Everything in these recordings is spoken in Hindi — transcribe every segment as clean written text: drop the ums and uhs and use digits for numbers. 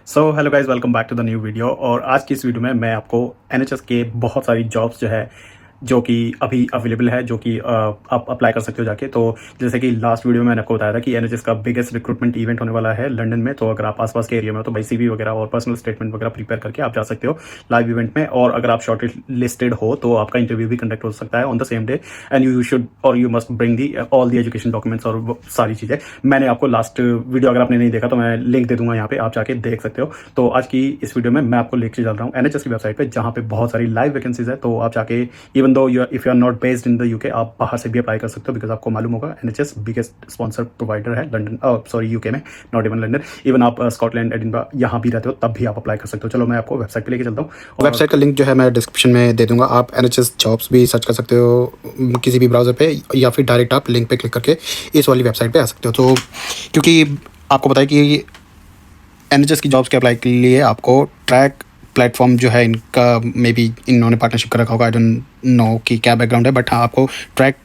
So hello guys, welcome back to the new video. और आज की इस वीडियो में मैं आपको एनएचएस के बहुत सारी जॉब्स जो है जो कि अभी अवेलेबल है, जो कि आप अप्लाई कर सकते हो जाके। तो जैसे कि लास्ट वीडियो में मैंने आपको बताया था कि एनएचएस का बिगेस्ट रिक्रूटमेंट इवेंट होने वाला है लंदन में। तो अगर आप आसपास के एरिया में हो तो भाई सीवी वगैरह और पर्सनल स्टेटमेंट वगैरह प्रिपेयर करके आप जा सकते हो लाइव इवेंट में। और अगर आप शॉर्ट लिस्टेड हो तो आपका इंटरव्यू भी कंडक्ट हो सकता है on the same day. And you should और you must bring the all the education documents और वो सारी चीज़ें। मैंने आपको लास्ट वीडियो, अगर आपने नहीं देखा तो मैं लिंक दे दूंगा यहाँ पे, आप जाके देख सकते हो। तो आज की इस वीडियो में मैं आपको लेके चल रहा हूँ एनएचएस की वेबसाइट पे, जहाँ पे बहुत सारी लाइव वैकेंसीज है। तो आप जाके, even though if you are not based in the UK, आप बाहर से भी अप्लाई कर सकते हो। बिकॉज आपको मालूम होगा एनएचएस बिगेस्ट स्पॉन्सर प्रोवाइडर है लंदन, सॉरी यूके में, नॉट इवन लंदन। इवन आप स्कॉटलैंड, एडिनबरा यहाँ भी रहते हो तब भी आप अप्लाई कर सकते हो। चलो मैं आपको वेबसाइट पे लेके चलता हूँ। वेबसाइट का लिंक जो है मैं डिस्क्रिप्शन में दे दूंगा। आप NHS जॉब्स भी सर्च कर सकते हो किसी भी ब्राउज़र पे, या फिर डायरेक्ट आप लिंक पे क्लिक करके इस वाली वेबसाइट पे आ सकते हो। तो क्योंकि आपको पता है कि NHS की जॉब्स के अप्लाई के लिए आपको ट्रैक प्लेटफॉर्म जो है इनका, मे बी इन्होंने पार्टनरशिप कर रखा होगा, आई डोंट नो कि क्या बैकग्राउंड है, बट हाँ आपको ट्रैक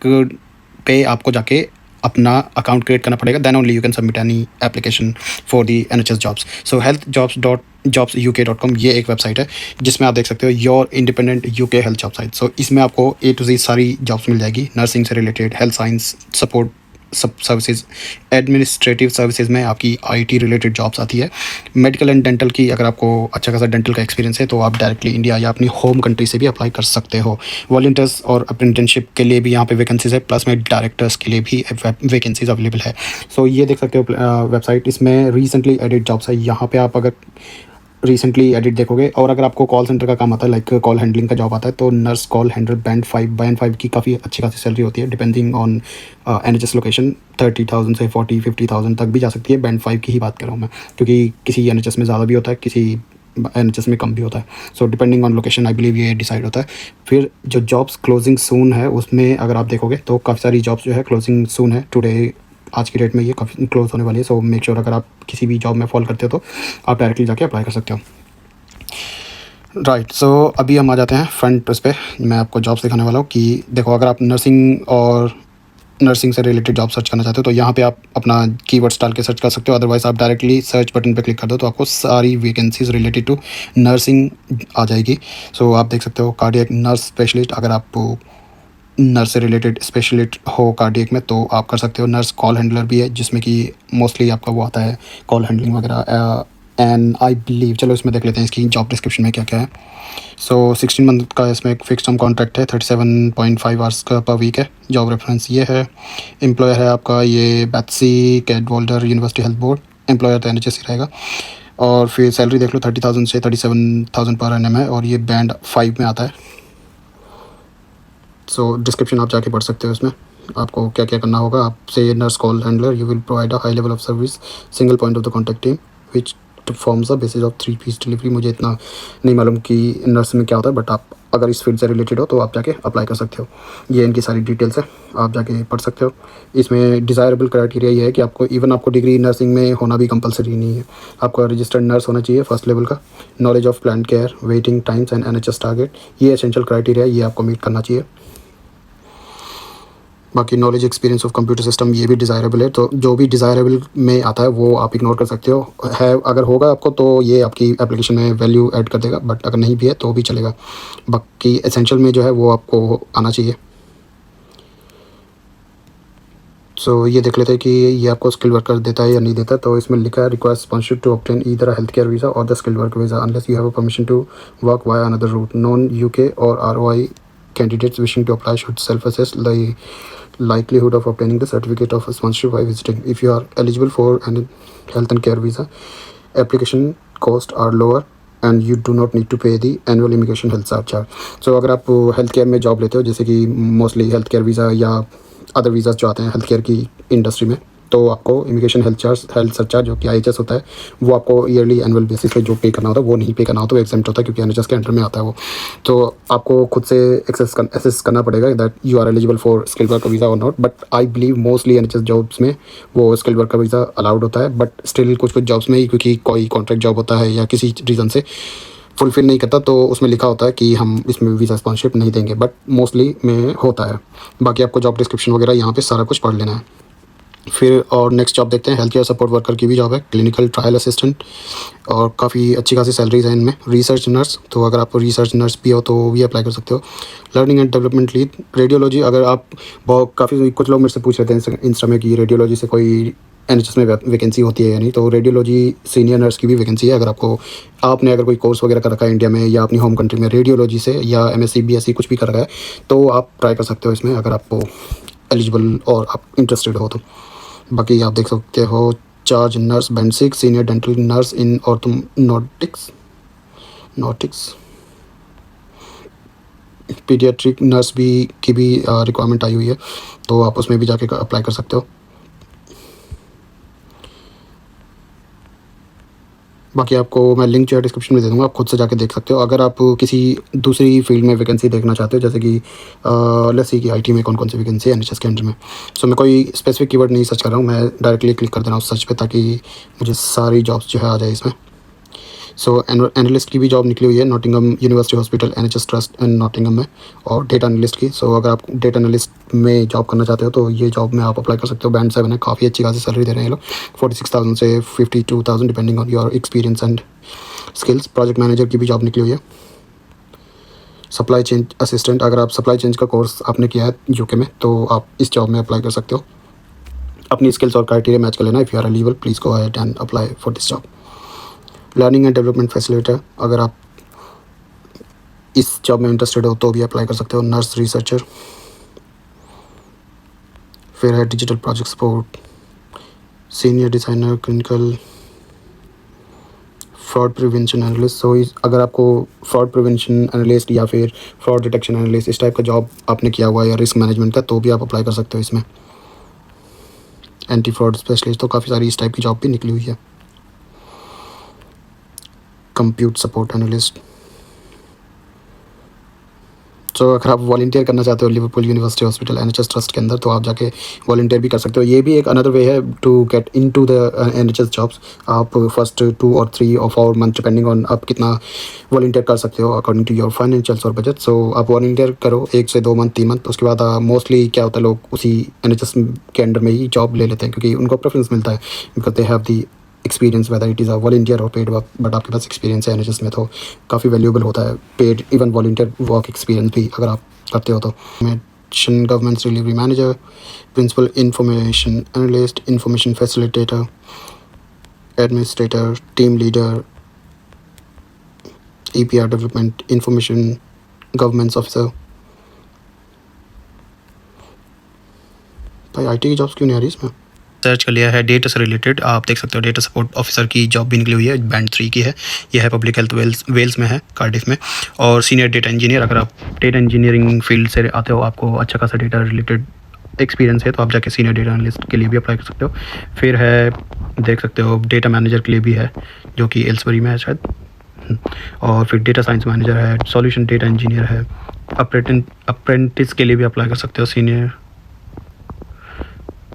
पे आपको जाके अपना अकाउंट क्रिएट करना पड़ेगा। Then only you can submit any application for the NHS jobs. So healthjobs.jobsuk.com ये एक वेबसाइट है जिसमें आप देख सकते हो your independent UK health job site. So इसमें आपको A to Z सारी जॉब्स मिल जाएगी, नर्सिंग से रिलेटेड, हेल्थ साइंस सपोर्ट सब सर्विसेज, एडमिनिस्ट्रेटिव सर्विसेज में आपकी IT रिलेटेड जॉब्स आती है। मेडिकल एंड डेंटल की, अगर आपको अच्छा खासा डेंटल का एक्सपीरियंस है तो आप डायरेक्टली इंडिया या अपनी होम कंट्री से भी अप्लाई कर सकते हो। वॉलंटियर्स और अप्रेंटिसशिप के लिए भी यहाँ पे वैकेंसीज है, प्लस में डायरेक्टर्स के लिए भी वैकेंसीज अवेलेबल है। सो ये देख सकते हो वेबसाइट, इसमें रिसेंटली एडिट जॉब्स है। यहाँ पे आप अगर रिसेंटली एडिट देखोगे, और अगर आपको कॉल सेंटर का काम आता है, लाइक कॉल हैंडलिंग का जॉब आता है, तो नर्स कॉल हैंडलर बैंड 5 की काफ़ी अच्छी खासी सैलरी होती है, डिपेंडिंग ऑन NHS लोकेशन। 30,000 से 40-50,000 तक भी जा सकती है। बैंड 5 की ही बात कर रहा हूँ मैं, क्योंकि किसी NHS में ज़्यादा भी होता है, किसी NHS में कम भी होता है। So depending on location I believe ये डिसाइड होता है। फिर जो जॉब्स क्लोजिंग सून है, उसमें अगर आप देखोगे तो काफ़ी सारी जॉब्स जो है क्लोजिंग सून है। टुडे, आज की डेट में ये काफ़ी क्लोज होने वाली है। सो मेक श्योर अगर आप किसी भी जॉब में फॉल करते हो तो आप डायरेक्टली जाके अप्लाई कर सकते हो। राइट, सो अभी हम आ जाते हैं फ्रंट उस पर। मैं आपको जॉब्स दिखाने वाला हूँ कि देखो, अगर आप नर्सिंग से रिलेटेड जॉब सर्च करना चाहते हो तो यहाँ पे आप अपना कीवर्ड्स डाल के सर्च कर सकते हो। अदरवाइज़ आप डायरेक्टली सर्च बटन पे क्लिक कर दो तो आपको सारी वैकेंसीज रिलेटेड टू नर्सिंग आ जाएगी। सो आप देख सकते हो कार्डियक नर्स स्पेशलिस्ट, अगर आप नर्स से रिलेटेड स्पेशलिस्ट हो कार्डियक में तो आप कर सकते हो। नर्स कॉल हैंडलर भी है, जिसमें कि मोस्टली आपका वो आता है कॉल हैंडलिंग वगैरह। एंड आई बिलीव, चलो इसमें देख लेते हैं इसकी जॉब डिस्क्रिप्शन में क्या क्या है। सो 16 मंथ का इसमें एक फिक्स टर्म कॉन्ट्रैक्ट है, 37.5 आवर्स का पर वीक है। जॉब रेफरेंस ये है। एम्प्लॉयर है आपका ये बैट्सी कैडवॉल्डर यूनिवर्सिटी हेल्थ बोर्ड। एम्प्लॉयर तो NHS ही रहेगा। और फिर सैलरी देख लो, 30,000 से 37,000 पर annum है, और ये बैंड 5 में आता है। सो डिस्क्रिप्शन आप जाके पढ़ सकते हो। इसमें आपको क्या क्या करना होगा। आपसे nurse call handler, you will provide a high level of service, single point of the contact team which forms the basis of 3 piece delivery. मुझे इतना नहीं मालूम कि नर्स में क्या होता है, बट आप अगर इस फील्ड से रिलेटेड हो तो आप जाके अप्लाई कर सकते हो। ये इनकी सारी डिटेल्स है, आप जाके पढ़ सकते हो। इसमें डिज़ायरेबल क्राइटेरिया ये है कि आपको डिग्री नर्सिंग में होना भी कंपलसरी नहीं है। आपको रजिस्टर्ड नर्स होना चाहिए फर्स्ट लेवल का, knowledge of plan care, waiting times and NHS target, ये एसेंशियल क्राइटेरिया, ये आपको मीट करना चाहिए। बाकी knowledge experience of computer system ये भी डिज़ायरेबल है। तो जो भी डिज़ायरेबल में आता है वो आप इग्नोर कर सकते हो। है अगर होगा आपको तो ये आपकी एप्लीकेशन में वैल्यू ऐड कर देगा, बट अगर नहीं भी है तो भी चलेगा। बाकी एसेंशियल में जो है वो आपको आना चाहिए। सो ये देख लेते हैं कि ये आपको स्किल वर्कर देता है या नहीं देता। तो इसमें लिखा है require sponsorship to obtain either a health care visa और the skill worker visa unless you have a permission to work via another route. Non UK और ROI candidates wishing to apply should self-assess the likelihood of obtaining the certificate of sponsorship by visiting. If you are eligible for an health and care visa, application costs are lower and you do not need to pay the annual immigration health surcharge. So अगर आप हेल्थ केयर में जॉब लेते हो, जैसे कि मोस्टली हेल्थ केयर वीज़ा या अदर वीज़ा जो आते हैं हेल्थ केयर की इंडस्ट्री में, तो आपको इमिग्रेशन हेल्थ सरचार्ज जो कि IHS होता है, वो आपको ईयरली एनुअल बेसिस पे जो पे करना होता है वो नहीं पे करना होता, वो एग्जेम्प्ट होता है क्योंकि NHS के अंडर में आता है वो। तो आपको खुद से एसेस करना पड़ेगा that you are eligible for skill worker visa और not. But I believe mostly NHS jobs में वो स्किल वर्कर वीज़ा अलाउड होता है, बट स्टिल कुछ जॉब्स में ही, क्योंकि कोई कॉन्ट्रैक्ट जॉब होता है या किसी रीज़न से फुलफ़िल नहीं करता तो उसमें लिखा होता है कि हम इसमें वीज़ा स्पॉन्सरशिप नहीं देंगे, बट मोस्टली में होता है। बाकी आपको जॉब डिस्क्रिप्शन वगैरह यहाँ पे सारा कुछ पढ़ लेना है। फिर और नेक्स्ट जॉब देखते हैं, हेल्थ केयर सपोर्ट वर्कर की भी जॉब है, क्लिनिकल ट्रायल असिस्टेंट, और काफ़ी अच्छी खासी सैलरीज है इनमें। रिसर्च नर्स, तो अगर आप रिसर्च नर्स भी हो तो भी अप्लाई कर सकते हो। Learning and development lead, radiology, अगर आप बहुत काफ़ी कुछ लोग मेरे से पूछ रहे थे इंस्टा में कि रेडियोलॉजी से कोई NHS में वैकेंसी होती है या नहीं, तो रेडियोलॉजी सीनियर नर्स की भी वैकेंसी है। अगर आपने अगर कोई कोर्स वगैरह कर रखा है इंडिया में या अपनी होम कंट्री में रेडियोलॉजी से, या MSc BSc कुछ भी कर रखा है, तो आप ट्राई कर सकते हो इसमें अगर आपको एलिजिबल और आप इंटरेस्टेड हो तो। बाकी आप देख सकते हो charge nurse band 6, senior dental nurse in orthodontics paediatric nurse भी की भी रिक्वायरमेंट आई हुई है, तो आप उसमें भी जाके अप्लाई कर सकते हो। बाकी आपको मैं लिंक जो है डिस्क्रिप्शन में दे दूँगा, आप खुद से जाके देख सकते हो। अगर आप किसी दूसरी फील्ड में वैकेंसी देखना चाहते हो, जैसे कि लेट्स सी कि IT में कौन कौन सी वैकेंसी है NHS के अंडर में, सो मैं कोई स्पेसिफिक कीवर्ड नहीं सर्च कर रहा हूँ, मैं डायरेक्टली क्लिक कर दे रहा हूँ सर्च पे, ताकि मुझे सारी जॉब्स जो है आ जाए इसमें। सो एनालिस्ट की भी जॉब निकली हुई है Nottingham university hospital NHS trust and Nottingham में, और डेटा एनालिस्ट की। सो अगर आप डेटा एनालिस्ट में जॉब करना चाहते हो तो ये जॉब में आप अप्लाई कर सकते हो। बैंड 7 है, काफ़ी अच्छी खासी सैलरी दे रहे हैं ये लोग, 46,000 से 52,000 depending on your experience and skills. Project manager की भी जॉब निकली हुई है। सप्लाई चेन असिस्टेंट, अगर आप सप्लाई चेन का कोर्स आपने किया है UK में तो आप इस जॉब में अप्लाई कर सकते हो। अपनी स्किल्स और क्राइटेरिया मैच कर लेना। If you are eligible please go ahead and apply for this job. Learning and development facilitator, अगर आप इस जॉब में इंटरेस्टेड हो तो भी अप्लाई कर सकते हो। नर्स रिसर्चर, फिर है digital project support, senior designer, clinical fraud prevention analyst. So अगर आपको फ्रॉड प्रिवेंशन एनालिस्ट या फिर फ्रॉड डिटेक्शन एनालिस्ट इस टाइप का जॉब आपने किया हुआ है या रिस्क मैनेजमेंट का, तो भी आप अप्लाई कर सकते हो इसमें। एंटी फ्रॉड स्पेशलिस्ट, तो काफ़ी सारी इस टाइप की जॉब भी निकली हुई है। कंप्यूट सपोर्ट एनालिस्ट, तो अगर आप वॉलंटियर करना चाहते हो Liverpool university hospital NHS trust के अंदर, तो आप जाके वॉलंटियर भी कर सकते हो। ये भी एक अनदर वे है to get into the NHS jobs. आप फर्स्ट 2 और 3 और 4 मंथ डिपेंडिंग ऑन आप कितना वॉलंटियर कर सकते हो अकॉर्डिंग टू योर फाइनेंशियल्स और बजट। सो आप वॉलंटियर करो 1 से 2 मंथ 3 मंथ, उसके बाद मोस्टली क्या होता है, लोग उसी NHS के अंडर में ही जॉब ले लेते हैं, क्योंकि उनको प्रेफरेंस मिलता है, because they have the experience, whether it is a volunteer और पेड वर्क। बट आपके पास एक्सपीरियंस है NHS में तो काफ़ी वैल्यूएबल होता है paid even volunteer work experience भी अगर आप करते हो तो। Mention government delivery manager, principal information analyst, information facilitator, administrator, team leader, EPR development, information governance officer. भाई IT की जॉब्स क्यों नहीं आ रही इसमें? सर्च कर लिया है डेटा से रिलेटेड, आप देख सकते हो डेटा सपोर्ट ऑफिसर की जॉब भी निकली हुई है, बैंड 3 की है। यह है पब्लिक हेल्थ वेल्स में है, कार्डिफ में। और सीनियर डेटा इंजीनियर, अगर आप डेटा इंजीनियरिंग फील्ड से आते हो, आपको अच्छा खासा डेटा रिलेटेड एक्सपीरियंस है, तो आप जाके सीनियर डेटा एनालिस्ट के लिए भी अप्लाई कर सकते हो। फिर है देख सकते हो डेटा मैनेजर के लिए भी है, जो कि एल्सबरी में है शायद। और फिर डेटा साइंस मैनेजर है, सॉल्यूशन डेटा इंजीनियर है। अप्रेंटिस के लिए भी अप्लाई कर सकते हो। सीनियर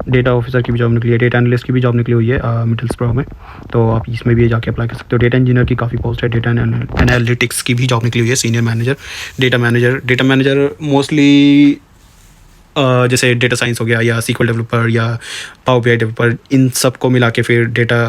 डेटा ऑफिसर की भी जॉब निकली है, डेटा एनालिस्ट की भी जॉब निकली हुई है मिडलस्ब्रो में, तो आप इसमें भी जाके अप्लाई कर सकते हो। डेटा इंजीनियर की काफ़ी पोस्ट है। डेटा एनालिटिक्स की भी जॉब निकली हुई है, senior manager, data manager mostly जैसे डेटा साइंस हो गया या SQL डेवलपर या पावर BI डेवलपर, इन सब को मिला के फिर डेटा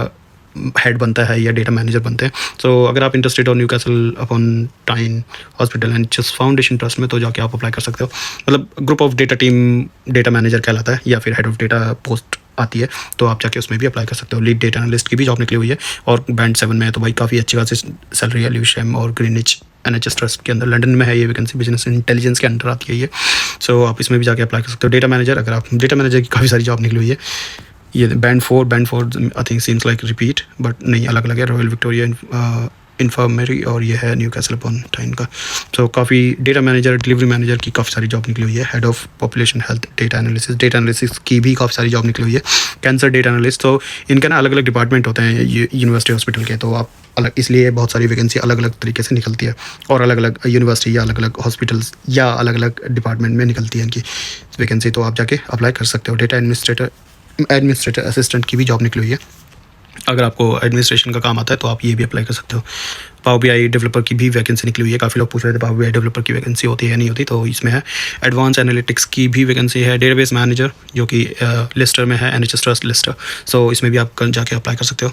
हेड बनता है या डेटा मैनेजर बनते हैं। सो अगर आप इंटरेस्टेड हो न्यूकैसल अपॉन टाइन hospital and just foundation trust में, तो जाके आप अप्लाई कर सकते हो। मतलब group of data team data manager कहलाता है, या फिर हेड ऑफ डेटा पोस्ट आती है, तो आप जाके उसमें भी अप्लाई कर सकते हो। लीड डेटा एनालिस्ट की भी जॉब निकली हुई है, और बैंड 7 में है, तो भाई काफ़ी अच्छी खासी सैलरी है। ल्यूशेम और ग्रीनिच NHS ट्रस्ट के अंदर लंदन में है ये वैकेंसी, बिजनेस इंटेलिजेंस के अंडर आती है ये। सो आप इसमें भी जाके अप्लाई कर सकते हो। डेटा मैनेजर, अगर आप डेटा मैनेजर की काफ़ी सारी जॉब निकली हुई है। ये band 4 I think seems like repeat, but नहीं, अलग अलग है। रॉयल विक्टोरिया इन्फर्मरी, और ये है न्यूकैसल अपॉन टाइन का। सो काफ़ी डेटा मैनेजर, डिलीवरी मैनेजर की काफ़ी सारी जॉब निकली हुई है। Head of population health data analysis की भी काफ़ी सारी जॉब निकली हुई है। कैंसर डेटा एनालिस्ट, तो इनके ना अलग अलग डिपार्टमेंट होते हैं यूनिवर्सिटी हॉस्पिटल के, तो आप अलग, इसलिए बहुत सारी वैकेंसी अलग अलग तरीके से निकलती है, और अलग अलग यूनिवर्सिटी या अलग अलग हॉस्पिटल्स या अलग अलग डिपार्टमेंट में निकलती है इनकी वैकेंसी, तो आप जाके अप्लाई कर सकते हो। डेटा एडमिनिस्ट्रेटर असिस्टेंट की भी जॉब निकली हुई है। अगर आपको एडमिनिस्ट्रेशन का काम आता है तो आप ये भी अप्लाई कर सकते हो। पावर BI डेवलपर की भी वैकेंसी निकली हुई है। काफ़ी लोग पूछ रहे थे पावर BI डेवलपर की वैकेंसी होती है या नहीं होती, तो इसमें है। एडवांस एनालिटिक्स की भी वैकेंसी है। डेटाबेस मैनेजर जो कि लिस्टर में है, NHS ट्रस्ट लिस्टर, सो इसमें भी आप जाके अप्लाई कर सकते हो।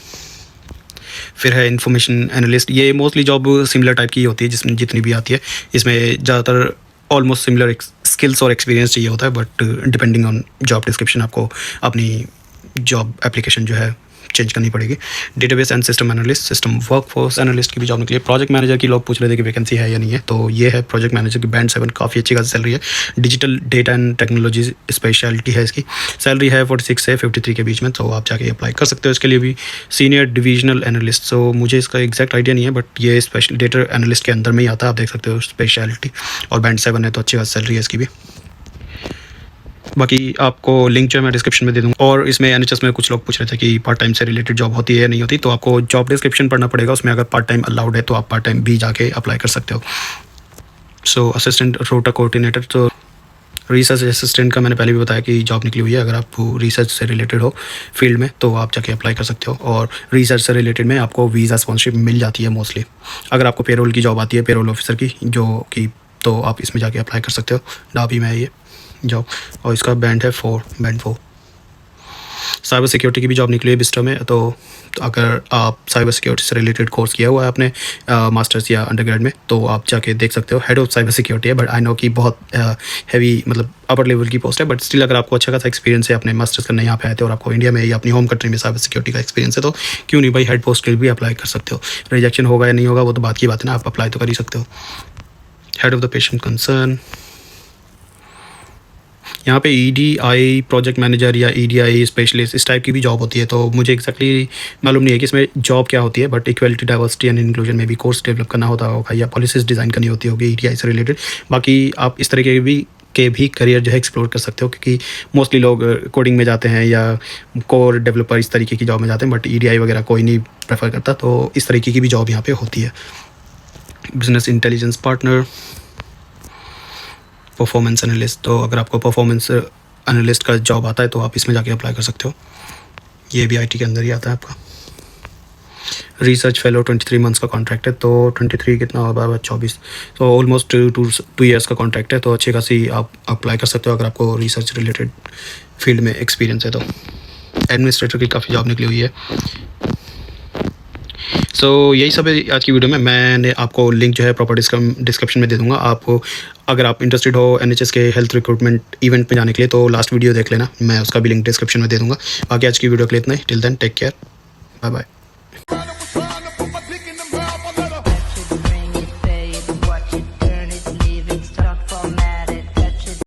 फिर है इन्फॉर्मेशन एनालिस्ट। ये मोस्टली जॉब सिमिलर टाइप की होती है जिसमें जितनी भी आती है। इसमें ज़्यादातर ऑलमोस्ट सिमिलर स्किल्स और एक्सपीरियंस चाहिए होता है, but depending on job description आपको अपनी जॉब एप्लीकेशन जो है चेंज करनी पड़ेगी। Database and system analyst, system workforce analyst की भी जॉब निकली है। प्रोजेक्ट मैनेजर की लोग पूछ रहे थे कि वैकेंसी है या नहीं है, तो ये है प्रोजेक्ट मैनेजर की बैंड 7, काफ़ी अच्छी खासी सैलरी है। Digital data and technology speciality है इसकी। सैलरी है 46 से 53 के बीच में, तो आप जाके अप्लाई कर सकते हो इसके लिए भी। सीनियर डिविजनल एनालिस्ट, तो मुझे इसका एग्जैक्ट आइडिया नहीं है, बट ये स्पेशल डेटा एनालिस्ट के अंदर में ही आता है, आप देख सकते हो स्पेशलिटी, और बैंड 7 है, तो अच्छी खासी सैलरी है इसकी भी। बाकी आपको लिंक जो है मैं डिस्क्रिप्शन में दे दूँगा। और इसमें NHS में कुछ लोग पूछ रहे थे कि पार्ट टाइम से रिलेटेड जॉब होती है या नहीं होती, तो आपको जॉब डिस्क्रिप्शन पढ़ना पड़ेगा। उसमें अगर पार्ट टाइम अलाउड है तो आप पार्ट टाइम भी जाके अप्लाई कर सकते हो। सो असिस्टेंट रोटा कोऑर्डिनेटर, तो रिसर्च असिस्टेंट का मैंने पहले भी बताया कि जॉब निकली हुई है। अगर आप रिसर्च से रिलेटेड हो फील्ड में तो आप जाके अप्लाई कर सकते हो। और रिसर्च से रिलेटेड में आपको वीज़ा स्पॉन्सरशिप मिल जाती है मोस्टली। अगर आपको पेरोल की जॉब आती है, पेरोल ऑफिसर की, जो कि तो आप इसमें जाके अप्लाई कर सकते हो। डाबी में है ये जॉब, और इसका बैंड है 4, बैंड 4। साइबर सिक्योरिटी की भी जॉब निकली है बिस्टा में, तो अगर आप साइबर सिक्योरिटी से रिलेटेड कोर्स किया हुआ है आपने मास्टर्स या अंडरग्रेड में, तो आप जाके देख सकते हो। हेड ऑफ साइबर सिक्योरिटी है, बट आई नो कि बहुत हैवी मतलब अपर लेवल की पोस्ट है, बट स्टिल अगर आपको अच्छा खासा एक्सपीरियंस है, अपने मास्टर्स करने यहाँ पे आए थे और आपको इंडिया में या अपनी होम कंट्री में साइबर सिक्योरिटी का एक्सपीरियंस है, तो क्यों नहीं भाई, हेड पोस्ट के लिए भी अप्लाई कर सकते हो। रिजेक्शन होगा या नहीं होगा वो तो बात की बात है ना, आप अप्लाई तो कर ही सकते हो। Head of the patient concern, यहाँ पे EDI प्रोजेक्ट मैनेजर या EDI स्पेशलिस्ट इस टाइप की भी जॉब होती है, तो मुझे एक्जैक्टली मालूम नहीं है कि इसमें जॉब क्या होती है, but equality diversity and inclusion में भी कोर्स डेवलप करना होता होगा या पॉलिसीज डिज़ाइन करनी होती होगी EDI से रिलेटेड। बाकी आप इस तरह के भी करियर जो है एक्सप्लोर कर सकते हो, क्योंकि मोस्टली लोग कोडिंग में जाते हैं या कोर डेवलपर इस तरीके की जॉब में जाते हैं, बट EDI वगैरह कोई नहीं प्रेफर करता, तो इस तरीके की भी जॉब यहाँ पे होती है। Business intelligence partner, performance analyst, तो अगर आपको परफॉर्मेंस एनालिस्ट का जॉब आता है तो आप इसमें जाके अप्लाई कर सकते हो। ये भी IT के अंदर ही आता है आपका। रिसर्च फेलो 23 मंथ्स का कॉन्ट्रैक्ट है, तो 23 कितना होगा, 24, तो ऑलमोस्ट 2 ईयर्स का कॉन्ट्रैक्ट है, तो अच्छी खासी आप अप्लाई कर सकते हो अगर आपको रिसर्च रिलेटेड फील्ड में एक्सपीरियंस है तो। एडमिनिस्ट्रेटर की काफ़ी जॉब निकली हुई है। सो यही सब है आज की वीडियो में। मैंने आपको लिंक जो है प्रॉपर डिस्क्रिप्शन में दे दूंगा। आपको अगर आप इंटरेस्टेड हो NHS के हेल्थ रिक्रूटमेंट इवेंट में जाने के लिए, तो लास्ट वीडियो देख लेना, मैं उसका भी लिंक डिस्क्रिप्शन में दे दूंगा। बाकी आज की वीडियो के लिए इतना ही। Till then take care, bye bye.